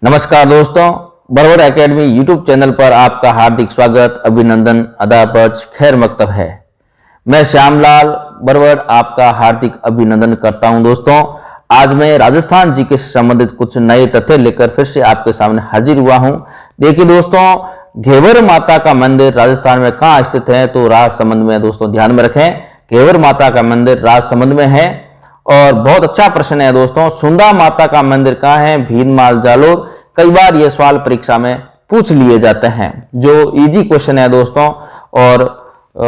नमस्कार दोस्तों, Barwar academy YouTube channel पर आपका हार्दिक स्वागत, अभिनंदन, अदाबच, खैर मकतब है। मैं श्यामलाल बरवर आपका हार्दिक अभिनंदन करता हूं। दोस्तों, आज मैं राजस्थान जी के संबंधित कुछ नए तथ्य लेकर फिर से आपके सामने हाजिर हुआ हूं। देखिए दोस्तों, घेवर माता का मंदिर राजस्थान में कहाँ स्थित है? तो राजसमंद में। दोस्तों ध्यान में रखें, घेवर माता का मंदिर राजसमंद में है। और बहुत अच्छा प्रश्न है दोस्तों, सुंदा माता का मंदिर कहाँ है? भीनमाल जालोर। कई बार ये सवाल परीक्षा में पूछ लिए जाते हैं, जो इजी क्वेश्चन है दोस्तों, और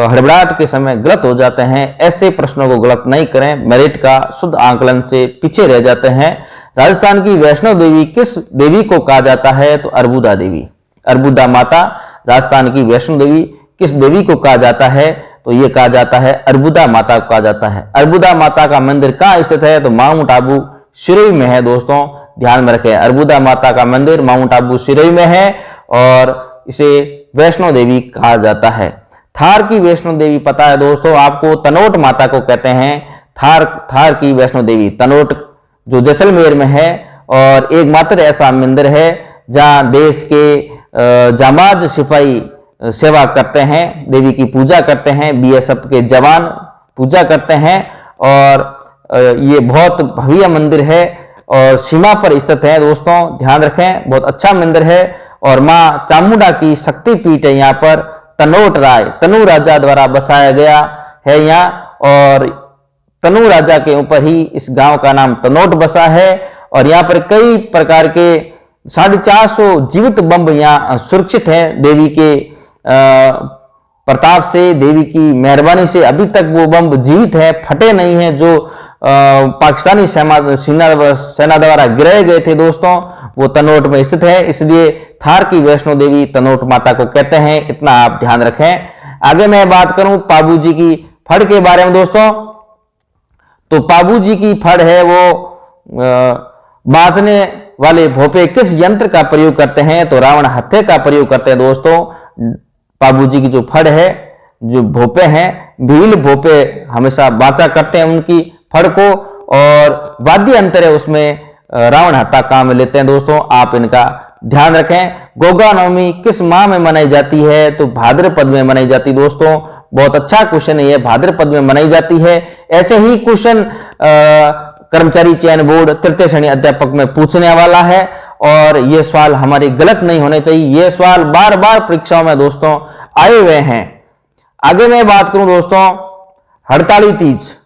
हड़बड़ाहट के समय गलत हो जाते हैं। ऐसे प्रश्नों को गलत नहीं करें, मेरिट का शुद्ध आंकलन से पीछे रह जाते हैं। राजस्थान की वैष्णो देवी किस देवी को कहा जाता है? तो अर्बुदा देवी। अर्बुदा माता राजस्थान की वैष्णो देवी किस देवी को कहा जाता है? तो ये कहा जाता है अर्बुदा माता को कहा जाता है। अर्बुदा माता का मंदिर कहाँ स्थित है? तो माउंट आबू सिरोही में है। दोस्तों ध्यान में रखें, अर्बुदा माता का मंदिर माउंट आबू सिरोही में है और इसे वैष्णो देवी कहा जाता है। थार की वैष्णो देवी पता है दोस्तों आपको? तनोट माता को कहते हैं थार की वैष्णो देवी। तनोट जो जैसलमेर में है और एकमात्र ऐसा मंदिर है जहां देश के जांबाज सिपाही सेवा करते हैं, देवी की पूजा करते हैं, बीएसएफ के जवान पूजा करते हैं। और ये बहुत भव्य मंदिर है और सीमा पर स्थित है। दोस्तों ध्यान रखें, बहुत अच्छा मंदिर है और मां चामुंडा की शक्तिपीठ है। यहाँ पर तनोट राय तनु राजा द्वारा बसाया गया है यहाँ, और तनु राजा के ऊपर ही इस गांव का नाम तनोट बसा है। और यहाँ पर कई प्रकार के 450 जीवित बम यहाँ सुरक्षित है। देवी के प्रताप से, देवी की मेहरबानी से अभी तक वो बम जीवित है, फटे नहीं है, जो पाकिस्तानी सेना द्वारा गिराए गए थे दोस्तों, वो तनोट में स्थित है। इसलिए थार की वैष्णो देवी तनोट माता को कहते हैं, इतना आप ध्यान रखें। आगे मैं बात करूं पाबूजी की फड़ के बारे में दोस्तों, तो पाबूजी की फड़ है वो बाजने वाले भोपे किस यंत्र का प्रयोग करते हैं? तो रावण हत्थे का प्रयोग करते हैं। दोस्तों पाबूजी की जो फड़ है, जो भोपे हैं, भील भोपे हमेशा बाचा करते हैं उनकी फड़ को, और वाद्य अंतर है उसमें रावण हत्था काम लेते हैं। दोस्तों आप इनका ध्यान रखें। गोगा नवमी किस माह में मनाई जाती है? तो भाद्रपद में मनाई जाती। दोस्तों बहुत अच्छा क्वेश्चन है ये, भाद्रपद में मनाई जाती है। ऐसे ही क्वेश्चन कर्मचारी चयन बोर्ड तृतीय श्रेणी अध्यापक में पूछने वाला है और ये सवाल हमारे गलत नहीं होने चाहिए। ये सवाल बार बार परीक्षाओं में दोस्तों आए हुए हैं। आगे मैं बात करूं दोस्तों हड़ताली तीज।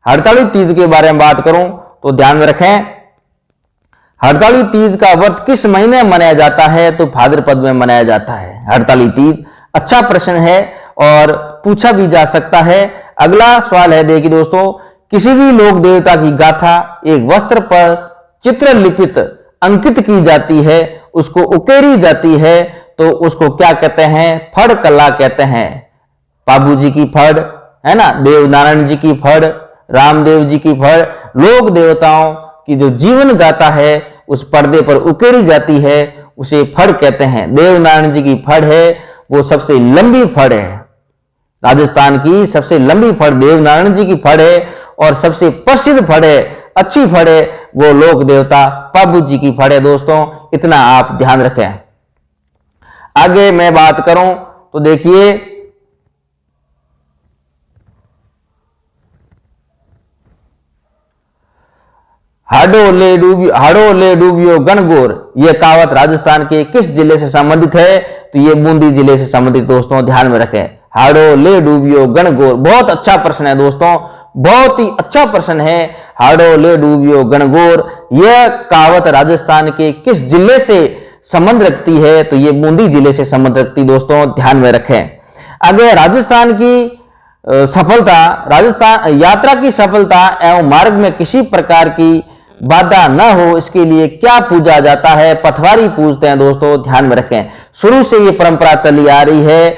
हड़ताली तीज के बारे में बात करूं तो ध्यान में रखें, हड़ताली तीज का व्रत किस महीने मनाया जाता है? तो भाद्रपद में मनाया जाता है हड़ताली तीज। अच्छा प्रश्न है और पूछा भी जा सकता है। अगला सवाल है, देखिए दोस्तों, किसी भी लोक देवता की गाथा एक वस्त्र पर चित्र लिपित अंकित की जाती है, उसको उकेरी जाती है, तो उसको क्या कहते हैं? फड़ कला कहते हैं। पाबूजी की फड़ है ना, देवनारायण जी की फड़, रामदेव जी की फड़, लोक देवताओं की जो जीवन गाथा है उस पर्दे पर उकेरी जाती है, उसे फड़ कहते हैं। देवनारायण जी की फड़ है वो सबसे लंबी फड़ है, राजस्थान की सबसे लंबी फड़ देवनारायण जी की फड़ है और सबसे प्रसिद्ध फड़ है, अच्छी फड़ है, वो लोक देवता पाबूजी की फड़ है। दोस्तों इतना आप ध्यान रखें। आगे मैं बात करूं तो देखिए, हाड़ो ले डूबियो गणगौर, यह कहावत राजस्थान के किस जिले से संबंधित है? तो ये बूंदी जिले से संबंधित। दोस्तों ध्यान में रखें, हाड़ो ले डूबियो गणगौर। बहुत अच्छा प्रश्न है दोस्तों, बहुत ही अच्छा प्रश्न है। हाड़ो ले डूबियो गणगौर, यह कहावत राजस्थान के किस जिले से संबंध रखती है? तो ये बूंदी जिले से संबंध रखती। दोस्तों ध्यान में रखें। आगे राजस्थान की सफलता, राजस्थान यात्रा की सफलता एवं मार्ग में किसी प्रकार की बाधा न हो इसके लिए क्या पूजा जाता है? पटवारी पूजते हैं। दोस्तों ध्यान में रखें, शुरू से ये परंपरा चली आ रही है।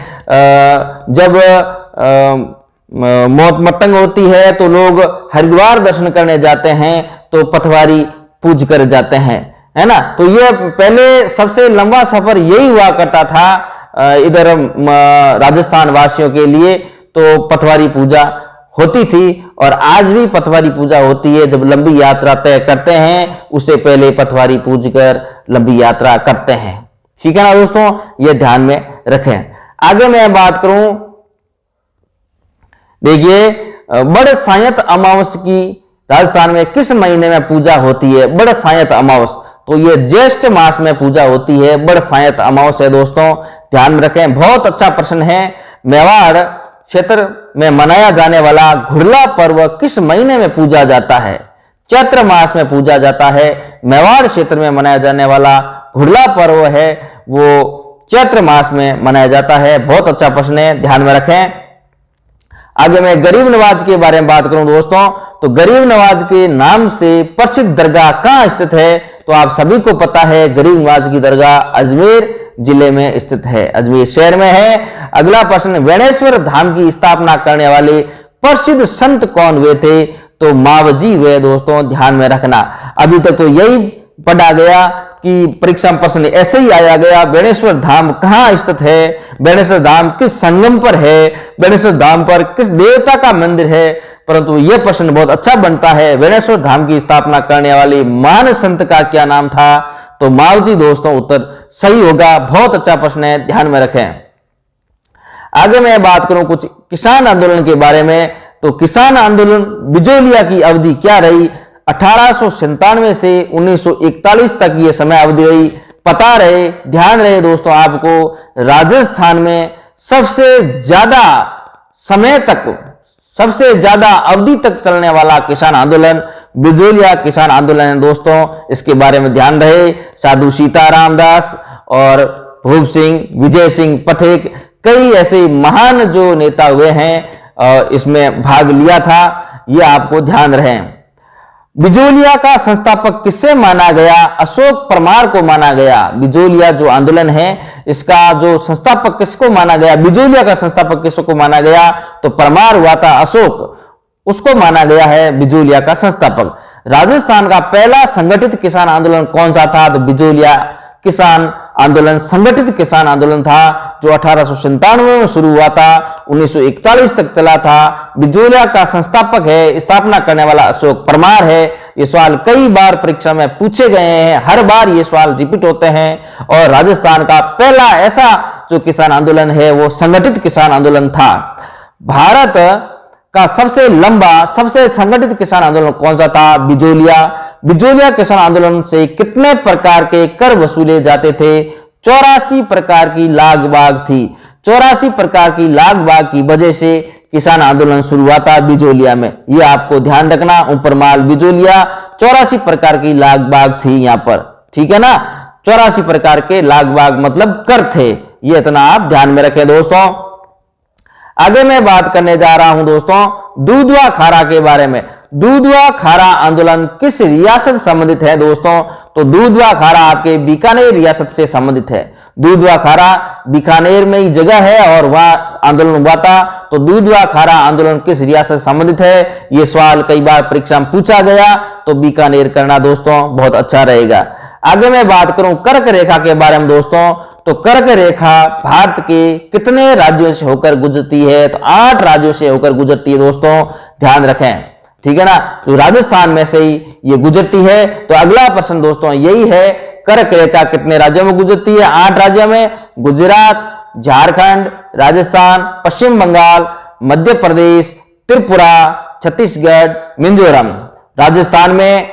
जब मौत मत्तंग होती है तो लोग हरिद्वार दर्शन करने जाते हैं तो पटवारी पूज कर जाते हैं, है ना। तो ये पहले सबसे लंबा सफर यही हुआ करता था इधर राजस्थान वासियों के लिए, तो पटवारी पूजा होती थी और आज भी पटवारी पूजा होती है। जब लंबी यात्रा तय करते हैं उससे पहले पटवारी पूजकर लंबी यात्रा करते हैं। ठीक है ना दोस्तों, ये ध्यान में रखें। आगे मैं बात करूं, देखिए बड़ सायंत अमावस की राजस्थान में किस महीने में पूजा होती है? बड़ सायंत अमावस, तो ये ज्येष्ठ मास में पूजा होती है, बड़ सायंत अमावस है दोस्तों, ध्यान में रखें। बहुत अच्छा प्रश्न है। मेवाड़ क्षेत्र में मनाया जाने वाला घुरला पर्व किस महीने में पूजा जाता है? चैत्र मास में पूजा जाता है। मेवाड़ क्षेत्र में मनाया जाने वाला घुरला पर्व है वो चैत्र मास में मनाया जाता है। बहुत अच्छा प्रश्न है, ध्यान में रखें। आगे मैं गरीब नवाज के बारे में बात करूं दोस्तों, तो गरीब नवाज के नाम से प्रसिद्ध दरगाह कहां स्थित है? तो आप सभी को पता है गरीब नवाज की दरगाह अजमेर जिले में स्थित है, अजमेर शहर में है। अगला प्रश्न, वेणेश्वर धाम की स्थापना करने वाले प्रसिद्ध संत कौन हुए थे? तो मावजी हुए दोस्तों, ध्यान में रखना। अभी तक तो यही पढ़ा गया कि परीक्षा में प्रश्न ऐसे ही आया गया, बेणेश्वर धाम कहां स्थित है, बेणेश्वर धाम किस संगम पर है, बेणेश्वर धाम पर किस देवता का मंदिर है, परंतु यह प्रश्न बहुत अच्छा बनता है, बेणेश्वर धाम की स्थापना करने वाले महान संत का क्या नाम था? तो मावजी दोस्तों, उत्तर सही होगा। बहुत अच्छा प्रश्न है, ध्यान में रखें। आगे मैं बात करूं कुछ किसान आंदोलन के बारे में, तो किसान आंदोलन बिजोलिया की अवधि क्या रही? 1897 से 1941 तक ये समय अवधि रही। पता रहे, ध्यान रहे दोस्तों, आपको राजस्थान में सबसे ज्यादा समय तक, सबसे ज्यादा अवधि तक चलने वाला किसान आंदोलन बिजोलिया किसान आंदोलन है दोस्तों, इसके बारे में ध्यान रहे। साधु सीताराम दास और भूप सिंह, विजय सिंह पटेल, कई ऐसे महान जो नेता हुए हैं इसमें भाग लिया था, यह आपको ध्यान रहे। बिजोलिया का संस्थापक किससे माना गया? अशोक परमार को माना गया। बिजोलिया जो आंदोलन है इसका जो संस्थापक किसको माना गया? बिजोलिया का संस्थापक किसको माना गया? तो परमार हुआ था, अशोक, उसको माना गया है बिजोलिया का संस्थापक। राजस्थान का पहला संगठित किसान आंदोलन कौन सा था? तो बिजोलिया किसान आंदोलन संगठित किसान आंदोलन था, जो 1897 में शुरू हुआ था, 1941 तक चला था। बिजोलिया का संस्थापक है, स्थापना करने वाला अशोक परमार है। ये सवाल कई बार परीक्षा में पूछे गए हैं, हर बार ये सवाल रिपीट होते हैं। और राजस्थान का पहला ऐसा जो किसान आंदोलन है वो संगठित किसान आंदोलन था। भारत का सबसे लंबा, सबसे संगठित किसान आंदोलन कौन सा था? बिजोलिया। बिजोलिया किसान आंदोलन से कितने प्रकार के कर वसूले जाते थे? 84 प्रकार की लाग बाग थी। 84 प्रकार की लाग बाग की वजह से किसान आंदोलन शुरू हुआ था बिजोलिया में, यह आपको ध्यान रखना। उपरमाल बिजोलिया 84 प्रकार की लाग बाग थी यहां पर, ठीक है ना। 84 प्रकार के लाग बाग मतलब कर थे, ये इतना आप ध्यान में रखें दोस्तों। आगे मैं बात करने जा रहा हूं दोस्तों दूधवा खारा के बारे में। दूधवा खारा आंदोलन किस रियासत से संबंधित है दोस्तों? तो दूधवा खारा आपके बीकानेर रियासत से संबंधित है। दूधवा खारा बीकानेर में ही जगह है और वहां आंदोलन हुआ था। तो दूधवा खारा आंदोलन किस रियासत से संबंधित है? यह सवाल कई बार परीक्षा में पूछा गया, तो बीकानेर करना दोस्तों बहुत अच्छा रहेगा। आगे मैं बात करूं कर्क रेखा के बारे में दोस्तों, तो कर्क रेखा भारत के कितने राज्यों से होकर गुजरती है? तो 8 राज्यों से होकर गुजरती है दोस्तों, ध्यान रखें, ठीक है ना। तो राजस्थान में से ही ये गुजरती है। तो अगला प्रश्न दोस्तों यही है, कर्क रेखा कितने राज्यों में गुजरती है? 8 राज्यों में, गुजरात, झारखंड, राजस्थान, पश्चिम बंगाल, मध्य प्रदेश, त्रिपुरा, छत्तीसगढ़, मिजोरम। राजस्थान में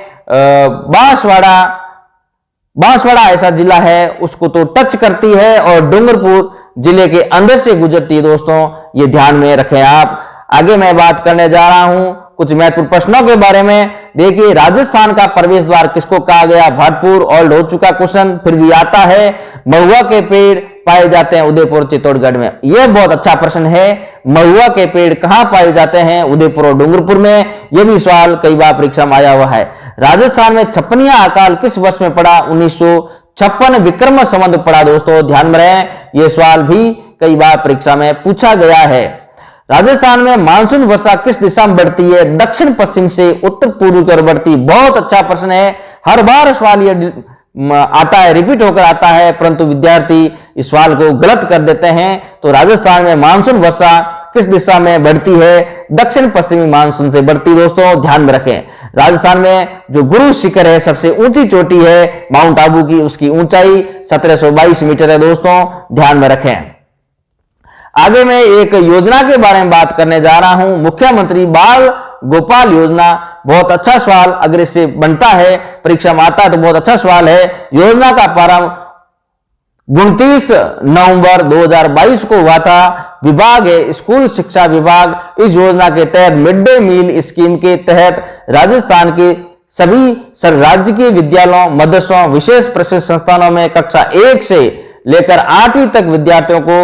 बांसवाड़ा ऐसा जिला है, उसको तो टच करती है और डूंगरपुर जिले के अंदर से गुजरती है दोस्तों, ये ध्यान में रखें आप। आगे मैं बात करने जा रहा हूं कुछ महत्वपूर्ण प्रश्नों के बारे में। देखिए राजस्थान का प्रवेश द्वार किसको कहा गया? भरतपुर, ओल्ड हो चुका क्वेश्चन, फिर भी आता है। महुआ के पेड़ पाए जाते हैं उदयपुर चित्तौड़गढ़ में, यह बहुत अच्छा प्रश्न है। महुआ के पेड़ कहां पाए जाते हैं? उदयपुर और डूंगरपुर में, यह भी सवाल कई बार परीक्षा में आया हुआ है। राजस्थान में छप्पनिया अकाल किस वर्ष में पड़ा? 1956 विक्रम संवत पड़ा दोस्तों, ध्यान में रहे, यह सवाल भी कई बार परीक्षा में पूछा गया है। राजस्थान में मानसून वर्षा किस दिशा में बढ़ती है? दक्षिण पश्चिम से उत्तर पूर्व की ओर बढ़ती। बहुत अच्छा प्रश्न है, हर बार सवाल ये आता है, रिपीट होकर आता है, परंतु विद्यार्थी इस सवाल को गलत कर देते हैं। तो राजस्थान में मानसून वर्षा किस दिशा में बढ़ती है? दक्षिण पश्चिमी मानसून से बढ़ती दोस्तों, ध्यान में रखें। राजस्थान में जो गुरु शिखर है, सबसे ऊंची चोटी है माउंट आबू की, उसकी ऊंचाई 1722 मीटर है दोस्तों, ध्यान में रखें। आगे मैं एक योजना के बारे में बात करने जा रहा हूं, मुख्यमंत्री बाल गोपाल योजना। बहुत अच्छा सवाल अगर इससे बनता है, परीक्षा में आता है तो बहुत अच्छा सवाल है। योजना का प्रारंभ 29 नवंबर 2022 को हुआ था। विभाग है स्कूल शिक्षा विभाग। इस योजना के तहत मिड डे मील स्कीम के तहत राजस्थान के सभी राजकीय विद्यालयों, मदरसों, विशेष प्रशिक्षण संस्थानों में कक्षा 1 से लेकर 8वीं तक विद्यार्थियों को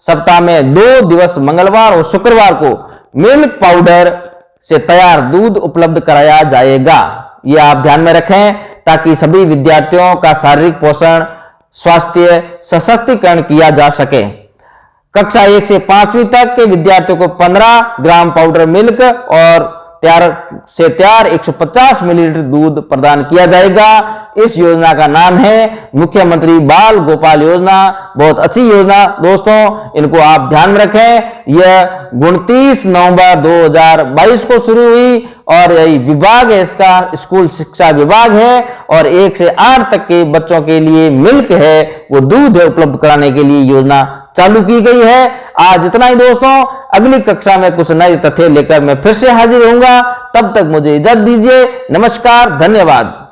सप्ताह में 2 दिवस मंगलवार और शुक्रवार को मिल्क पाउडर से तैयार दूध उपलब्ध कराया जाएगा। यह आप ध्यान में रखें ताकि सभी विद्यार्थियों का शारीरिक पोषण, स्वास्थ्य सशक्तिकरण किया जा सके। कक्षा 1 से 5वीं तक के विद्यार्थियों को 15 ग्राम पाउडर मिल्क और तैयार 150 मिलीलीटर दूध प्रदान किया जाएगा। इस योजना का नाम है मुख्यमंत्री बाल गोपाल योजना। बहुत अच्छी योजना दोस्तों, इनको आप ध्यान में रखें। यह 29 नवंबर 2022 को शुरू हुई और यही विभाग है, इसका स्कूल शिक्षा विभाग है और 1 से 8 तक के बच्चों के लिए मिल्क है, वो दूध है, उपलब्ध कराने के लिए योजना चालू की गई है। आज इतना ही दोस्तों, अगली कक्षा में कुछ नए तथ्य लेकर मैं फिर से हाजिर होऊंगा। तब तक मुझे इजाजत दीजिए। नमस्कार, धन्यवाद।